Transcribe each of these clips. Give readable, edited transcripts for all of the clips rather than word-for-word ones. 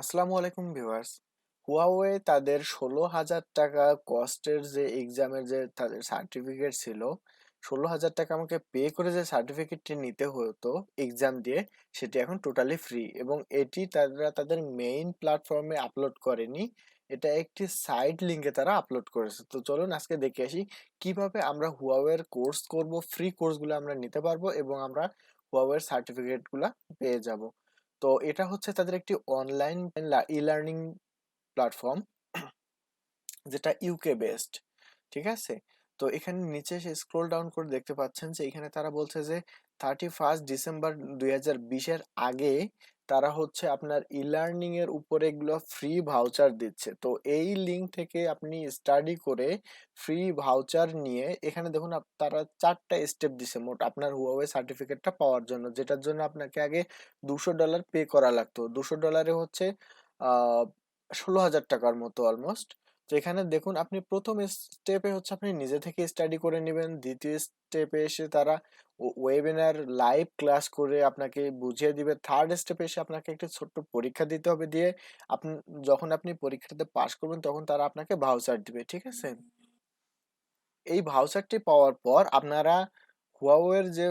আসসালামু আলাইকুম viewers. Huawei তাদের ১৬,০০০ টাকা কস্টের যে এক্সামের যে তাদের সার্টিফিকেট ছিল, ১৬,০০০ টাকা আমাকে পে করে যে সার্টিফিকেটটি নিতে হতো এক্সাম দিয়ে, সেটি এখন টোটালি ফ্রি। এবং এটি তারা তাদের মেইন প্ল্যাটফর্মে আপলোড করেনি, এটা একটি সাইড লিঙ্কে তারা আপলোড করেছে। তো চলুন আজকে দেখে আসি কিভাবে আমরা হুয়াওয়ের কোর্স করব, ফ্রি কোর্সগুলো আমরা নিতে পারবো এবং আমরা হুয়াওয়ের সার্টিফিকেটগুলো পেয়ে যাব। তো এটা হচ্ছে তাদের একটি অনলাইন ই লার্নিং প্ল্যাটফর্ম, যেটা ইউকে বেসড। ঠিক আছে, তো এখানে নিচে এসে স্ক্রোল ডাউন করে দেখতে পাচ্ছেন যে এখানে তারা বলছে যে 31 ডিসেম্বর 2020-এর আগে তারা হচ্ছে আপনার ই লার্নিং এর উপরে এগুলো ফ্রি ভাউচার দিচ্ছে। তো এই লিঙ্ক থেকে আপনি স্টাডি করে ফ্রি ভাউচার নিয়ে এখানে দেখুন তারা 4টা স্টেপ দিছে মোট আপনার হুয়াওয়ে সার্টিফিকেটটা পাওয়ার জন্য, যেটার জন্য আপনাকে আগে $200 পে করা লাগতো। $200 হচ্ছে আহ ১৬,০০০ টাকার মতো অলমোস্ট। তো এখানে দেখুন আপনি প্রথম স্টেপে হচ্ছে আপনি নিজে থেকে স্টাডি করে নেবেন, দ্বিতীয় স্টেপে এসে তারা ওয়েবিনার লাইভ ক্লাস করে আপনাকে বুঝিয়ে দিবে, থার্ড স্টেপে এসে আপনাকে একটা ছোট্ট পরীক্ষা দিতে হবে, দিয়ে আপনি যখন আপনি পরীক্ষাতে পাশ করবেন তখন তারা আপনাকে ভাউচার দিবে। ঠিক আছে, এই ভাউচারটি পাওয়ার পর আপনারা হুয়াওয়ের যে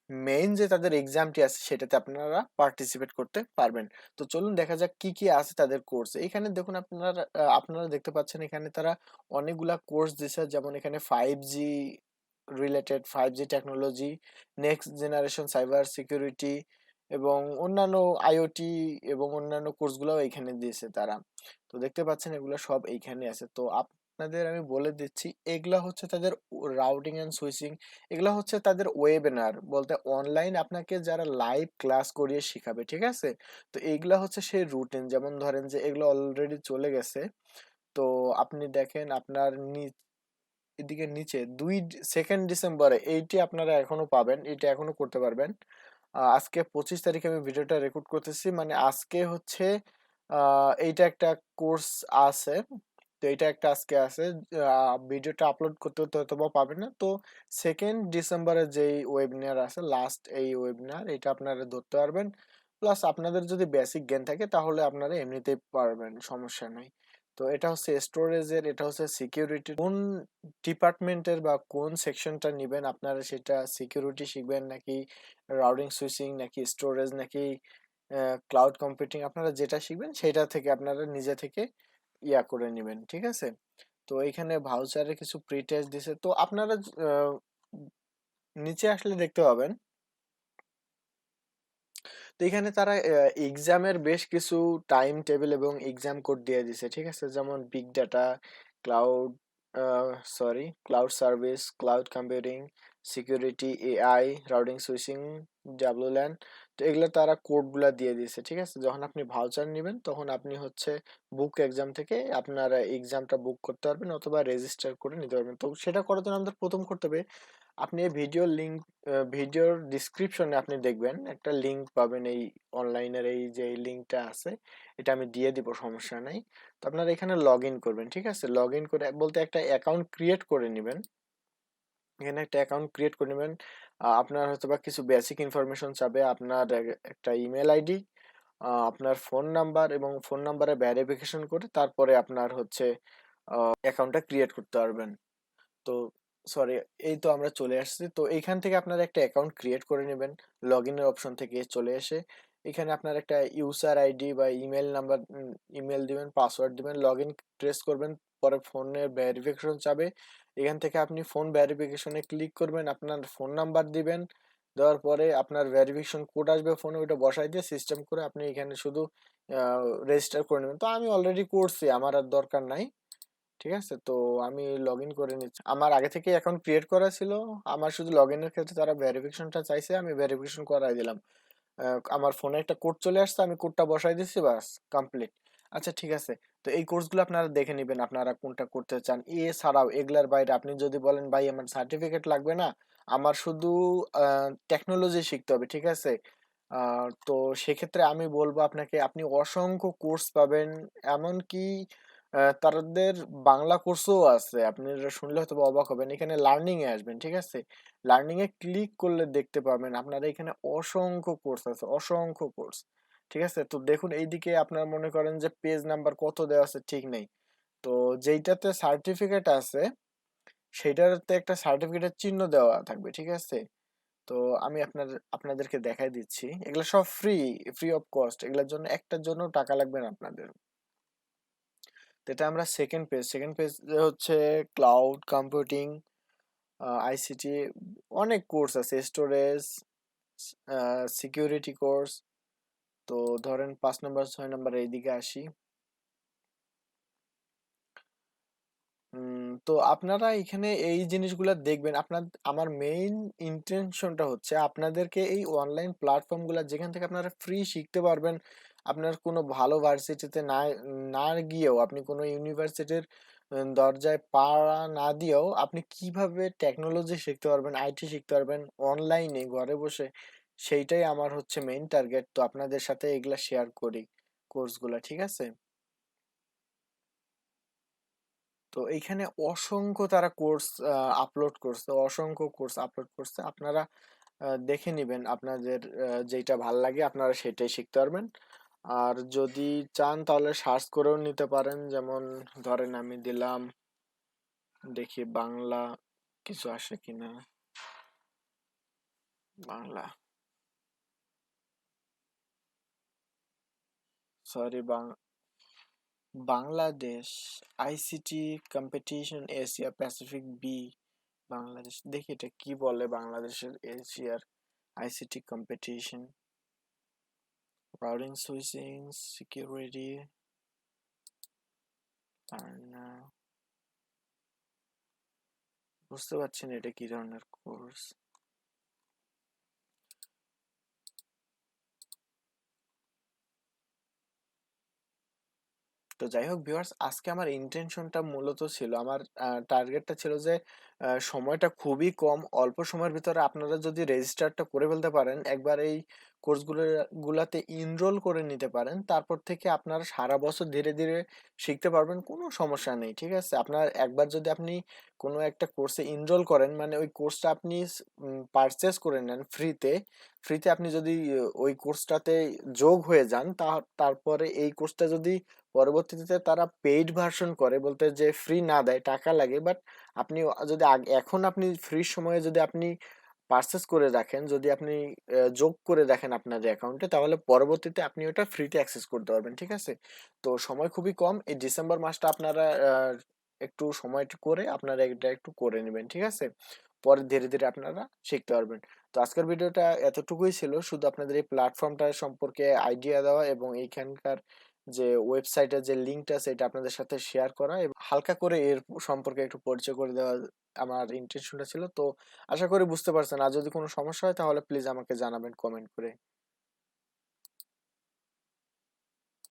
মেইন যে তাদের এক্সামটি আছে সেটাতে আপনারা পার্টিসিপেট করতে পারবেন। তো চলুন দেখা যাক কি কি আছে তাদের কোর্সে। এখানে দেখুন আপনারা দেখতে পাচ্ছেন এখানে তারা অনেকগুলা কোর্স দিছে, যেমন এখানে 5G related, 5G technology, next generation cyber security এবং অন্যান্য আইওটি এবং অন্যান্য কোর্সগুলোও এখানে দিয়েছে তারা। তো দেখতে পাচ্ছেন এগুলো সব এইখানে আছে। তো আপনাদের আমি বলে দিচ্ছি, এগুলা হচ্ছে তাদের রাউটিং এন্ড সুইচিং, এগুলো হচ্ছে তাদের ওয়েবিনার, বলতে অনলাইন আপনাকে যারা লাইভ ক্লাস করিয়ে শিখাবে। ঠিক আছে, তো এইগুলা হচ্ছে সেই রুটিন, যেমন ধরেন যে এগুলো অলরেডি চলে গেছে। তো আপনি দেখেন আপনার এদিকে নিচে 2 ডিসেম্বরে এইটি আপনারা এখনো পাবেন, এটা এখনো করতে পারবেন। আজকে 25 তারিখে আমি ভিডিওটা রেকর্ড করতেছি, মানে আজকে হচ্ছে এইটা একটা কোর্স আছে। তো এটা একটা আজকে আছে, ভিডিওটা আপলোড করতে হতে হয়তো বা পাবেন না। তো 2 ডিসেম্বরে যেই ওয়েবিনার আছে লাস্ট, এই ওয়েবিনার এটা আপনারা ধরতে পারবেন। প্লাস আপনাদের যদি বেসিক জ্ঞান থাকে তাহলে আপনারা এমনিতেই পারবেন, সমস্যা নাই। তো এটা হচ্ছে স্টোরেজের, এটা হচ্ছে সিকিউরিটি, কোন ডিপার্টমেন্টের বা কোন সেকশনটা নেবেন আপনারা, সেটা সিকিউরিটি শিখবেন নাকি রাউটিং সুইচিং নাকি স্টোরেজ নাকি ক্লাউড কম্পিউটিং, আপনারা যেটা শিখবেন সেটা থেকে আপনারা নিজে থেকে করে নেবেন। ঠিক আছে, তো এখানে ভাউচারের কিছু প্রি টেস্ট দিছে, তো আপনারা আহ, নিচে আসলে দেখতে পাবেন। তো এখানে তারা এক্সামের বেশ কিছু টাইম টেবিল এবং এক্সাম কোড দিয়ে দিছে। ঠিক আছে, যেমন big data, cloud cloud service, cloud computing, security, AI, routing switching, WLAN. তো এগুলো তারা কোডগুলা দিয়ে দিয়েছে। ঠিক আছে, যখন আপনি ভাউচার নেবেন তখন আপনি হচ্ছে বুক এক্সাম থেকে আপনার এক্সামটা বুক করতে পারবেন অথবা রেজিস্টার করে নিতে পারবেন। তো সেটা করার জন্য আমাদের প্রথম করতে হবে, আপনি এই ভিডিওর লিঙ্ক, ভিডিওর ডিসক্রিপশনে আপনি দেখবেন একটা লিঙ্ক পাবেন, এই অনলাইনের এই যে এই লিঙ্কটা আছে এটা আমি দিয়ে দিব, সমস্যা নাই। তো আপনারা এখানে লগ ইন করবেন। ঠিক আছে, লগ ইন করে বলতে একটা অ্যাকাউন্ট ক্রিয়েট করে নেবেন। এখানে একটা অ্যাকাউন্ট ক্রিয়েট করে নেবেন। আপনার হয়তো বা কিছু বেসিক ইনফরমেশন চাবে, আপনার একটা ইমেল আইডি, আপনার ফোন নাম্বার, এবং ফোন নাম্বারে ভেরিফিকেশন করে তারপরে আপনার হচ্ছে অ্যাকাউন্টটা ক্রিয়েট করতে পারবেন। তো সরি, এই তো আমরা চলে আসছি। তো এইখান থেকে আপনারা একটা অ্যাকাউন্ট ক্রিয়েট করে নেবেন, লগ ইনের অপশন থেকে চলে এসে এখানে আপনার একটা ইউজার আইডি বা ইমেল নাম্বার, ইমেল দিবেন, পাসওয়ার্ড দিবেন, লগ ইন ট্রেস করবেন, পরে ফোনের ভেরিফিকেশন চাবে, এখান থেকে আপনি ফোন ভেরিফিকেশনে ক্লিক করবেন, আপনার ফোন নাম্বার দিবেন, দেওয়ার পরে আপনার ভেরিফিকেশন কোড আসবে ফোনে, ওইটা বসাই দিয়ে সিস্টেম করে আপনি এখানে শুধু রেজিস্টার করে নেবেন। তো আমি অলরেডি করছি, আমার আর দরকার নাই। ঠিক আছে, তো আমি লগ ইন করে নিচ্ছি, আমার আগে থেকে অ্যাকাউন্ট ক্রিয়েট করা ছিল। আমার শুধু লগ ইনের ক্ষেত্রে তারা ভেরিফিকেশনটা চাইছে, আমি ভেরিফিকেশন করাই দিলাম। আমার ফোনে একটা কোড চলে আসছে, আমি কোডটা বসাই দিচ্ছি, বাস কমপ্লিট। আচ্ছা ঠিক আছে, তো এই কোর্সগুলো আপনারা দেখে নেবেন আপনারা কোনটা করতে চান। এছাড়াও এগুলার বাইরে আপনি যদি বলেন ভাই আমার সার্টিফিকেট লাগবে না, আমার শুধু টেকনোলজি শিখতে হবে, ঠিক আছে, তো সেক্ষেত্রে আমি বলবো আপনাকে, আপনি অসংখ্য কোর্স পাবেন। এমনকি তাদের বাংলা কোর্সও আছে, আপনারা শুনলে হয়তো বা অবাক হবেন। এখানে লার্নিং এ আসবেন, ঠিক আছে, লার্নিং এ ক্লিক করলে দেখতে পাবেন আপনারা এখানে অসংখ্য কোর্স আছে, অসংখ্য কোর্স। ঠিক আছে? তো দেখুন এইদিকে আপনারা মনে করেন যে পেজ নাম্বার কত দেওয়া আছে ঠিক নেই। তো যেইটাতে সার্টিফিকেট আছে সেইটাতে একটা সার্টিফিকেটের চিহ্ন দেওয়া থাকবে, ঠিক আছে? তো আমি আপনাদেরকে দেখাই দিচ্ছি, এগুলো সব ফ্রি অফ কস্ট, এগুলোর জন্য একটার জন্য টাকা লাগবে না আপনাদের। তো এটা আমরা সেকেন্ড পেজ হচ্ছে ক্লাউড কম্পিউটিং, আইসিটি, অনেক কোর্স আছে, স্টোরেজ, সিকিউরিটি কোর্স। তো ধরেন 5 নম্বর 6 নম্বর এইদিকে আসি। তো আপনারা এখানে এই জিনিসগুলা দেখবেন। আমার মেইন ইন্টেনশনটা হচ্ছে আপনাদেরকে এই অনলাইন প্ল্যাটফর্মগুলা যেখান থেকে আপনারা ফ্রি শিখতে পারবেন। আপনার কোনো ভালো ভার্সিটিতে না না গিয়েও, আপনি কোনো ইউনিভার্সিটির দরজায় পাড়া না দিয়েও আপনি কিভাবে টেকনোলজি শিখতে পারবেন, আইটি শিখতে পারবেন অনলাইনে ঘরে বসে, সেইটাই আমার হচ্ছে মেইন টার্গেট। তো আপনাদের সাথে এগুলা শেয়ার করি কোর্সগুলা, ঠিক আছে? তো এইখানে অসংখ্য তারা কোর্স আপলোড করছে, অসংখ্য কোর্স আপলোড করছে। আপনারা দেখে নিবেন, আপনাদের যেটা ভাল লাগে আপনারা সেটাই শিখতে পারবেন। আর যদি চান তাহলে সার্চ করেও নিতে পারেন, যেমন ধরেন আমি দিলাম, দেখি বাংলা কিছু আসে কিনা। Bangla, sorry, Bangladesh ICT competition Asia Pacific B, Bangladesh, দেখি এটা কি বলে, বাংলাদেশের এশিয়ার ICT competition, routing switching, security, বুঝতে পারছি না এটা কি ধরনের কোর্স। তো যাই হোক ভিউয়ার্স, আজকে আমার ইন্টেনশনটা মূলত ছিল, আমার টার্গেটটা ছিল যে সময়টা খুবই কম, অল্প সময়ের ভিতরে আপনারা যদি রেজিস্টারটা করে ফেলতে পারেন, একবার এই কোর্সগুলাতে এনরোল করে নিতে পারেন, তারপর থেকে আপনারা সারা বছর ধীরে ধীরে শিখতে পারবেন, কোনো সমস্যা নেই, ঠিক আছে? আপনার একবার যদি আপনি কোনো একটা কোর্সে এনরোল করেন, মানে ওই কোর্সটা আপনি পারচেস করে নেন ফ্রিতে, আপনি যদি ওই কোর্সটাতে যোগ হয়ে যান, তারপরে এই কোর্সটা যদি পরবর্তীতে তারা পেইড ভার্সন করে, বলতে যে ফ্রি না দেয়, টাকা লাগে, বাট আপনি যদি এখন আপনি ফ্রি সময়ে যদি আপনি পারচেস করে রাখেন, যদি আপনি যোগ করে রাখেন আপনার অ্যাকাউন্টে, তাহলে পরবর্তীতে আপনি ওটা ফ্রিতে অ্যাক্সেস করতে পারবেন, ঠিক আছে? তো সময় খুবই কম, এই ডিসেম্বর মাসটা আপনারা একটু সময় করে আপনারা এটা একটু করে নেবেন, ঠিক আছে? পরে ধীরে ধীরে আপনারা শিখতে পারবেন। তো আজকের ভিডিওটা এতটুকুই ছিল, শুধু আপনাদের এই প্ল্যাটফর্মটা সম্পর্কে আইডিয়া দেওয়া এবং এইখানকার যে ওয়েবসাইটের যে লিঙ্কটা আছে এটা আপনাদের সাথে শেয়ার করা এবং হালকা করে এর সম্পর্কে একটু পরিচয় করে দেওয়া আমার ইন্টেনশনটা ছিল। তো আশা করি বুঝতে পারছেন। আর যদি কোনো সমস্যা হয় তাহলে প্লিজ আমাকে জানাবেন কমেন্ট করে।